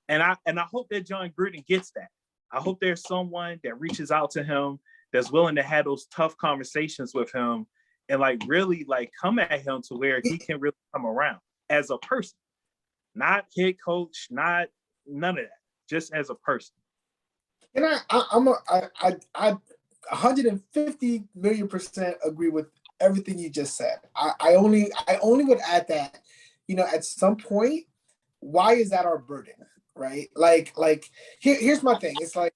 Speaker 2: And I hope that John Gruden gets that. I hope there's someone that reaches out to him that's willing to have those tough conversations with him, and like really like come at him to where he can really come around as a person, not head coach, not none of that, just as a person.
Speaker 3: And I 150 million% agree with everything you just said. I only would add that, at some point, why is that our burden, right? Like here's my thing. It's like,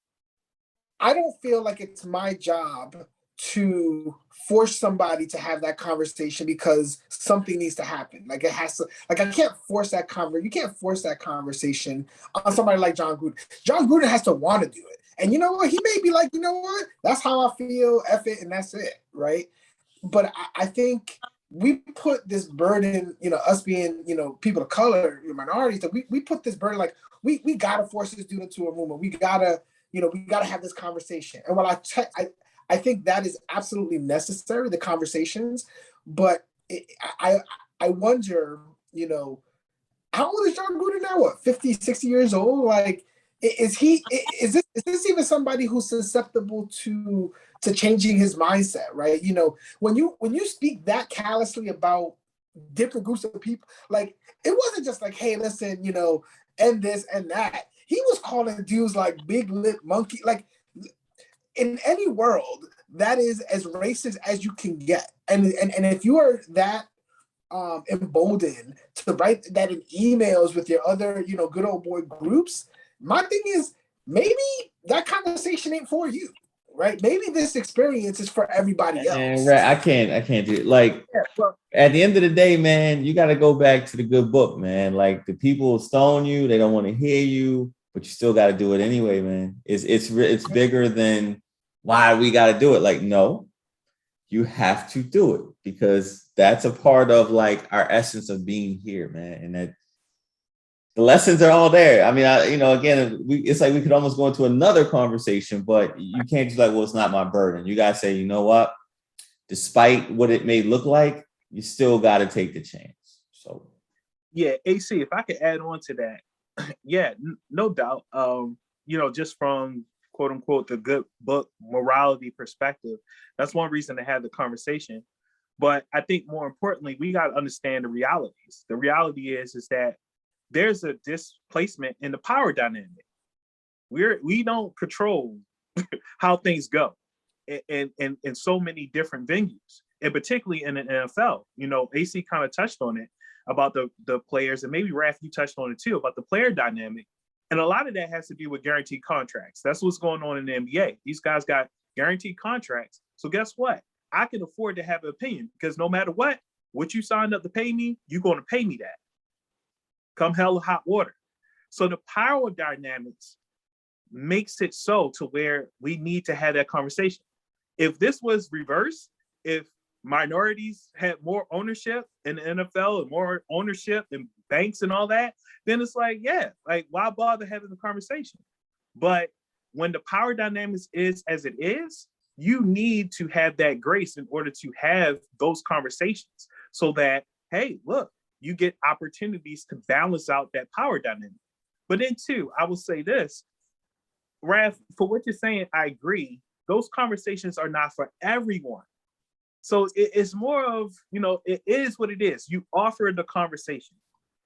Speaker 3: I don't feel like it's my job to force somebody to have that conversation because something needs to happen. Like it has to, like I can't force that you can't force that conversation on somebody like John Gruden. John Gruden has to want to do it. And you know what? He may be like, you know what? That's how I feel, F it, and that's it, right? But I think we put this burden, us being, people of color, minorities, that we put this burden, like we gotta force this dude into a room, and we gotta have this conversation. And while I think that is absolutely necessary, the conversations, but I wonder, how old is John Gruden now? What, 50, 60 years old? Like, is this even somebody who's susceptible to changing his mindset, right? When you speak that callously about different groups of people, like it wasn't just like, hey, listen, and this and that. He was calling dudes like big lip monkey. Like, in any world, that is as racist as you can get. And if you are that emboldened to write that in emails with your other, good old boy groups, my thing is, maybe that conversation ain't for you, right? Maybe this experience is for everybody else.
Speaker 1: And right, I can't do it. Like, at the end of the day, man, you got to go back to the good book, man. Like, the people stone you, they don't want to hear you, but you still got to do it anyway, man. It's bigger than why we got to do it. Like, no, you have to do it, because that's a part of like our essence of being here, man. And that the lessons are all there. I mean, again, it's like we could almost go into another conversation, but you can't just like, well, it's not my burden. You got to say, you know what? Despite what it may look like, you still got to take the chance. So,
Speaker 2: yeah, AC, if I could add on to that, yeah, no doubt. Just from quote unquote the good book morality perspective, that's one reason to have the conversation. But I think more importantly, we got to understand the realities. The reality is that there's a displacement in the power dynamic. We don't control how things go in so many different venues, and particularly in the NFL. AC kind of touched on it about the players, and maybe Raph, you touched on it too, about the player dynamic. And a lot of that has to do with guaranteed contracts. That's what's going on in the NBA. These guys got guaranteed contracts. So guess what? I can afford to have an opinion, because no matter what you signed up to pay me, you're going to pay me that. Come hell or hot water. So the power dynamics makes it so to where we need to have that conversation. If this was reversed, if minorities had more ownership in the NFL and more ownership in banks and all that, then it's like, yeah, like why bother having the conversation? But when the power dynamics is as it is, you need to have that grace in order to have those conversations, so that, hey, look, you get opportunities to balance out that power dynamic. But then too, I will say this, Raph, for what you're saying, I agree. Those conversations are not for everyone. So it's more of, it is what it is. You offer the conversation.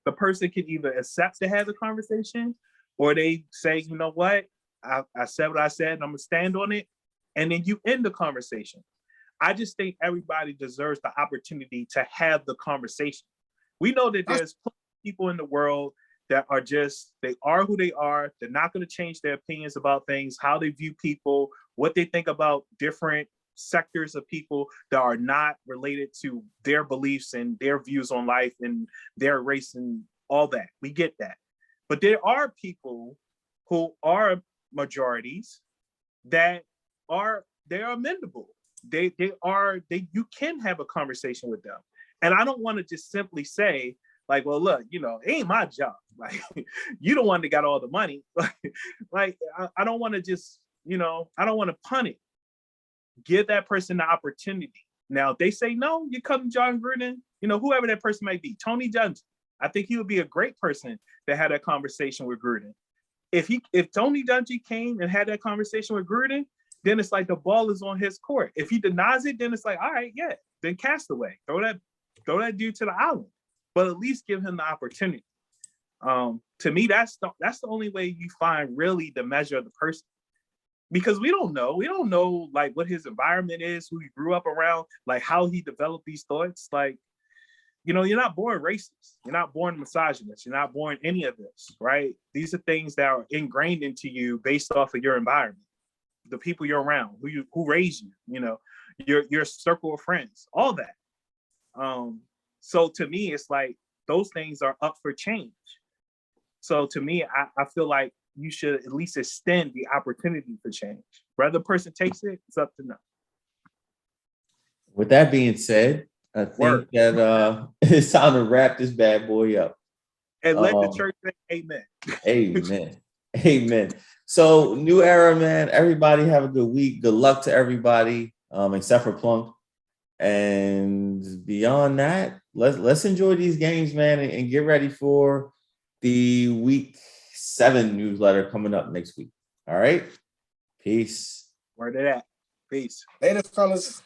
Speaker 2: The person can either accept to have the conversation, or they say, you know what, I said what I said, and I'm gonna stand on it. And then you end the conversation. I just think everybody deserves the opportunity to have the conversation. We know that there's people in the world that are they are who they are. They're not going to change their opinions about things, how they view people, what they think about different sectors of people that are not related to their beliefs and their views on life and their race and all that. We get that. But there are people who are majorities that are amendable. You can have a conversation with them. And I don't want to just simply say, like, well, look, it ain't my job. Like, you the one that got all the money. Like, I don't want to just, I don't want to punt it. Give that person the opportunity. Now, if they say no, you come to John Gruden, whoever that person might be, Tony Dungy. I think he would be a great person to have that conversation with Gruden. If Tony Dungy came and had that conversation with Gruden, then it's like the ball is on his court. If he denies it, then it's like, all right, yeah, then castaway. Throw that dude to the island. But at least give him the opportunity. To me, that's the only way you find really the measure of the person. Because we don't know like what his environment is, who he grew up around, like how he developed these thoughts. Like, you're not born racist. You're not born misogynist. You're not born any of this, right? These are things that are ingrained into you based off of your environment, the people you're around, who raised you, your circle of friends, all that. So to me, it's like those things are up for change. So to me, I feel like you should at least extend the opportunity for change. Whether the person takes it, it's up to them.
Speaker 1: With that being said, I think that it's time to wrap this bad boy up.
Speaker 2: And let the church say amen.
Speaker 1: Amen. Amen. So, new era, man. Everybody have a good week. Good luck to everybody, except for Plunk. And beyond that, let's enjoy these games, man, and get ready for the week 7 newsletter coming up next week. All right. Peace.
Speaker 2: Word of that. Peace.
Speaker 3: Later, fellas.